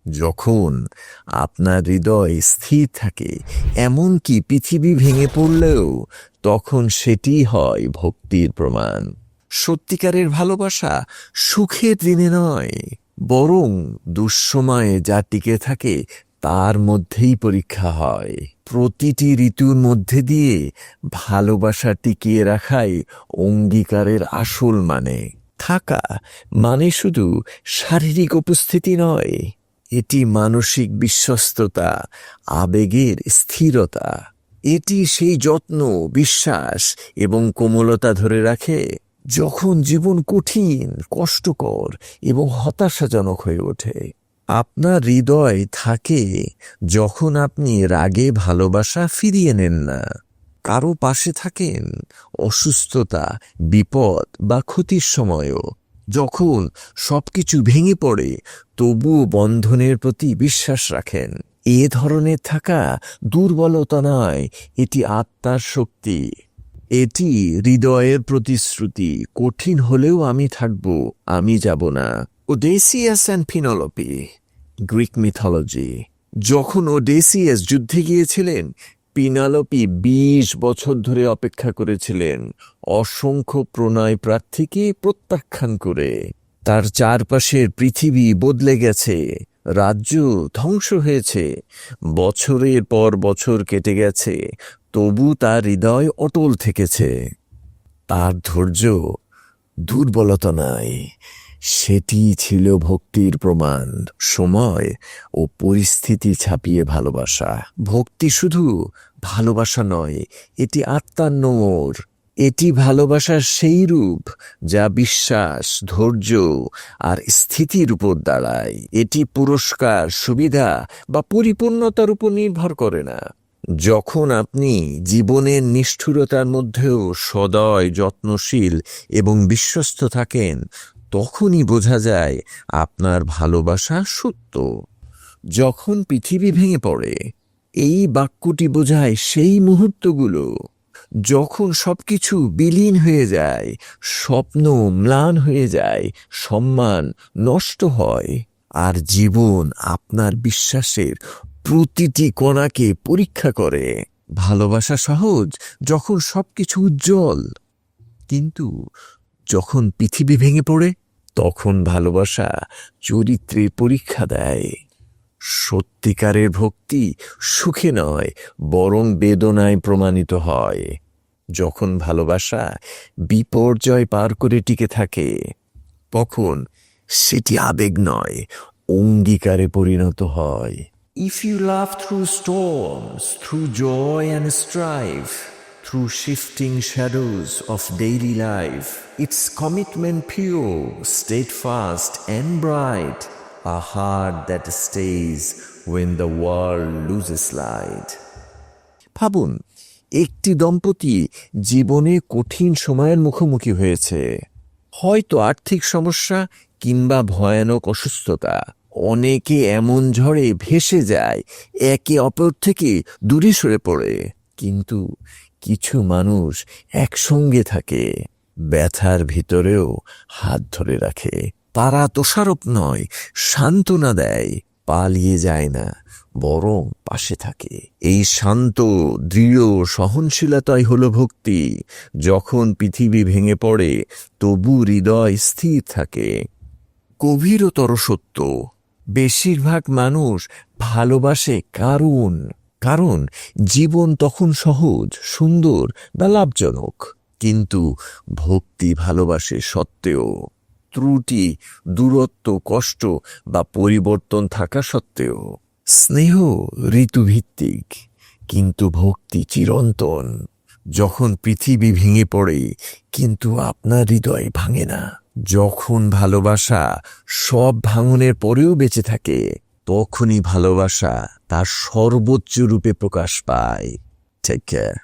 যখন আপনার হৃদয় স্থির থাকে, এমনকি পৃথিবী ভেঙে পড়লেও, তখন সেটি হয় ভক্তির প্রমাণ। সত্যিকারের ভালোবাসা সুখের দিনে নয়, বরং দুঃসময়ে যা টিকে থাকে তার মধ্যেই পরীক্ষা হয়। প্রতিটি ঋতুর মধ্যে দিয়ে ভালোবাসা টিকিয়ে রাখাই অঙ্গীকারের আসল মানে। থাকা মানে শুধু শারীরিক উপস্থিতি নয়, এটি মানসিক বিশ্বস্ততা, আবেগের স্থিরতা। এটি সেই যত্ন, বিশ্বাস এবং কোমলতা ধরে রাখে যখন জীবন কঠিন, কষ্টকর এবং হতাশাজনক হয়ে ওঠে। আপনার হৃদয় থাকে যখন আপনি রাগে ভালোবাসা ফিরিয়ে নেন না, কারো পাশে থাকেন অসুস্থতা, বিপদ বা ক্ষতির সময়ও, যখন সবকিছু ভেঙে পড়ে তবুও বন্ধনের প্রতি বিশ্বাস রাখেন। এ ধরনের থাকা দুর্বলতা নয়, এটি আত্মার শক্তি। এটি হৃদয়ের প্রতিশ্রুতি, কঠিন হলেও আমি থাকব, আমি যাব না। ওডেসিয়াস অ্যান্ড পিনোলপি, গ্রিক মিথোলজি। যখন ওডেসিয়াস যুদ্ধে গিয়েছিলেন, পিনোলপি 20 বছর ধরে অপেক্ষা করেছিলেন, অসংখ্য প্রণয় প্রার্থীকে প্রত্যাখ্যান করে। তার চারপাশের পৃথিবী বদলে গেছে, রাজ্য ধ্বংস হয়েছে, বছরের পর বছর কেটে গেছে, তবু তার হৃদয় অটল থেকেছে। তার ধৈর্য দুর্বলতা নয়, সেটি ছিল ভক্তির প্রমাণ। সময় ও পরিস্থিতি ছাপিয়ে ভালোবাসা। ভক্তি শুধু ভালোবাসা নয়, এটি আত্মার নোর। এটি ভালোবাসার সেই রূপ যা বিশ্বাস, ধৈর্য আর স্থিতির উপর দাঁড়ায়। এটি পুরস্কার, সুবিধা বা পরিপূর্ণতার উপর নির্ভর করে না। যখন আপনি জীবনের নিষ্ঠুরতার মধ্যেও সদয়, যত্নশীল এবং বিশ্বস্ত থাকেন, তখনই বোঝা যায় আপনার ভালোবাসা সত্য। যখন পৃথিবী ভেঙে পড়ে, এই বাক্যটি বোঝায় সেই মুহূর্তগুলো যখন সবকিছু বিলীন হয়ে যায়, স্বপ্ন ম্লান হয়ে যায়, সম্মান নষ্ট হয়, আর জীবন আপনার বিশ্বাসের প্রতিটি কণাকে পরীক্ষা করে। ভালোবাসা সহজ যখন সবকিছু উজ্জ্বল, কিন্তু যখন পৃথিবী ভেঙে পড়ে, তখন ভালোবাসা চরিত্রের পরীক্ষা দেয়। সত্যিকারের ভক্তি সুখে নয়, বরং বেদনায় প্রমাণিত হয়। যখন ভালোবাসা বিপর্যয় পার করে টিকে থাকে, তখন সেটি আবেগ নয়, অঙ্গীকারে পরিণত হয়। If you love through storms, through joy and strife, through shifting shadows of daily life, it's commitment pure, steadfast and bright, a heart that stays when the world loses light. ভাবুন, একটি দম্পতি জীবনে কঠিন সময়ের মুখোমুখি হয়েছে, হয়তো আর্থিক সমস্যা কিংবা ভয়ানক অসুস্থতা। অনেকে এমন ঝড়ে ভেসে যায়, একে অপর থেকে দূরে সরে পড়ে, কিন্তু কিছু মানুষ একসঙ্গে থাকে, ব্যথার ভিতরেও হাত ধরে রাখে। তারা দোষারোপ নয়, সান্ত্বনা দেয়, পালিয়ে যায় না, বরং পাশে থাকে। এই শান্ত, দৃঢ় সহনশীলতাই হলো ভক্তি। যখন পৃথিবী ভেঙে পড়ে, তবু হৃদয় স্থির থাকে। গভীরতর সত্য, বেশিরভাগ মানুষ ভালোবাসে কারণ জীবন তখন সহজ, সুন্দর বা লাভজনক। কিন্তু ভক্তি ভালোবাসে সত্ত্বেও, ত্রুটি, দূরত্ব, কষ্ট বা পরিবর্তন থাকা সত্ত্বেও। স্নেহ ঋতুভিত্তিক, কিন্তু ভক্তি চিরন্তন। যখন পৃথিবী ভেঙে পড়ে, কিন্তু আপনার হৃদয় ভাঙে না। যখন ভালোবাসা সব ভাঙনের পরেও বেঁচে থাকে, তখনই ভালোবাসা তার সর্বোচ্চ রূপে প্রকাশ পায়। Take care.